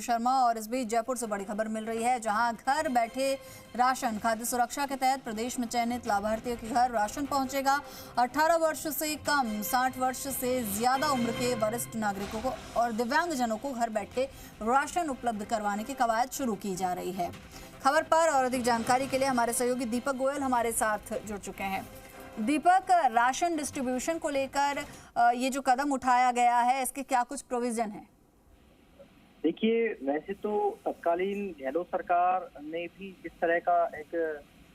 शर्मा। और इस बीच जयपुर से बड़ी खबर मिल रही है, जहां घर बैठे राशन खाद्य सुरक्षा के तहत प्रदेश में चयनित लाभार्थियों के घर राशन पहुंचेगा। 18 वर्ष से कम, 60 वर्ष से ज्यादा उम्र के वरिष्ठ नागरिकों को और दिव्यांगजनों को घर बैठे राशन उपलब्ध करवाने की कवायद शुरू की जा रही है। खबर पर और अधिक जानकारी के लिए हमारे सहयोगी दीपक गोयल हमारे साथ जुड़ चुके हैं। दीपक, राशन डिस्ट्रीब्यूशन को लेकर ये जो कदम उठाया गया है, इसके क्या कुछ प्रोविजन है? देखिए, वैसे तो तत्कालीन गहलोत सरकार ने भी इस तरह का एक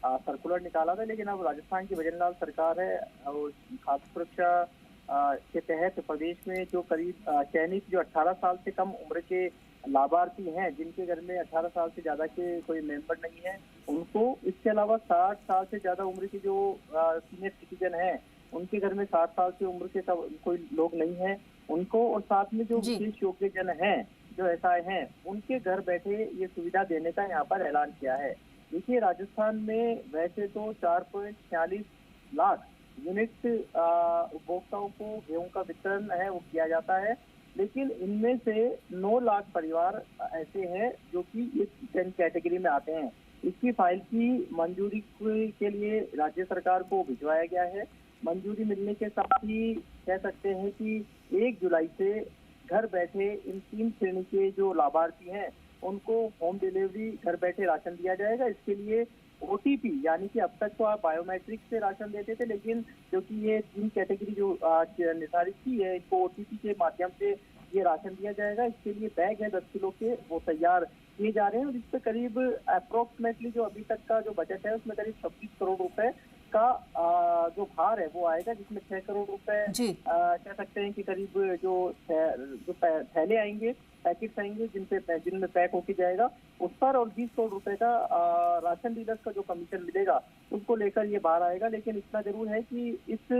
सर्कुलर निकाला था, लेकिन अब राजस्थान की भजनलाल सरकार है और खाद्य सुरक्षा के तहत प्रदेश में जो करीब चयनित जो 18 साल से कम उम्र के लाभार्थी हैं, जिनके घर में 18 साल से ज्यादा के कोई मेंबर नहीं है, उनको, इसके अलावा 60 साल से ज्यादा उम्र के जो सीनियर सिटीजन हैं, उनके घर में 60 साल की उम्र के कोई लोग नहीं है उनको, और साथ में जो विशेष योग्यजन हैं, जो एसआई हैं, उनके घर बैठे ये सुविधा देने का यहाँ पर ऐलान किया है। देखिए, राजस्थान में वैसे तो 4.46 लाख यूनिट उपभोक्ताओं को गेहूं का वितरण है वो किया जाता है, लेकिन इनमें से 9 लाख परिवार ऐसे हैं जो कि इस कैटेगरी में आते हैं। इसकी फाइल की मंजूरी के लिए राज्य सरकार को भिजवाया गया है। मंजूरी मिलने के साथ ही कह सकते हैं कि 1 जुलाई से घर बैठे इन 3 श्रेणी के जो लाभार्थी हैं उनको होम डिलीवरी घर बैठे राशन दिया जाएगा। इसके लिए ओटीपी, यानी कि अब तक तो आप बायोमेट्रिक से राशन देते थे, लेकिन क्योंकि ये 3 कैटेगरी जो निर्धारित की है, इनको ओटीपी के माध्यम से ये राशन दिया जाएगा। इसके लिए बैग है 10 किलो के, वो तैयार किए जा रहे हैं और इस पर करीब अप्रोक्सीमेटली जो अभी तक का जो बजट है उसमें करीब 26 करोड़ रुपए का जो भार है वो आएगा, जिसमें 6 करोड़ रुपए कह सकते हैं कि करीब जो थैले आएंगे, पैकेट्स आएंगे जिनमें पैक होके जाएगा उस पर, और 20 करोड़ रुपए का राशन डीलर्स का जो कमीशन मिलेगा उसको लेकर ये भार आएगा। लेकिन इतना जरूर है कि इस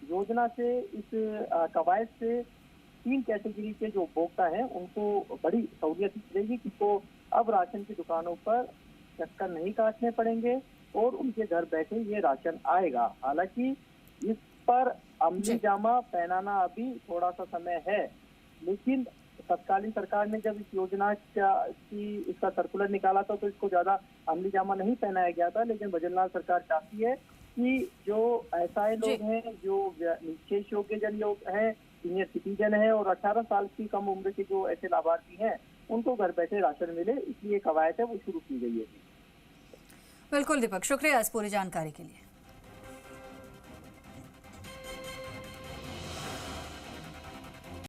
योजना से, इस कवायद से 3 कैटेगरी के जो उपभोक्ता हैं उनको बड़ी सहूलियत मिलेगी, किसको अब राशन की दुकानों पर चक्कर नहीं काटने पड़ेंगे और उनके घर बैठे ये राशन आएगा। हालांकि इस पर अमली जामा पहनाना अभी थोड़ा सा समय है, लेकिन तत्कालीन सरकार ने जब इस योजना इसका सर्कुलर निकाला था तो इसको ज्यादा अमली जामा नहीं पहनाया गया था। लेकिन भजनलाल सरकार चाहती है कि जो ऐसा लोग हैं, जो विशेष योग्यजन लोग हैं, सीनियर सिटीजन है और 18 साल की कम उम्र के जो ऐसे लाभार्थी हैं, उनको घर बैठे राशन मिले, इसलिए कवायद है वो शुरू की गई है। बिल्कुल दीपक, शुक्रिया इस पूरी जानकारी के लिए।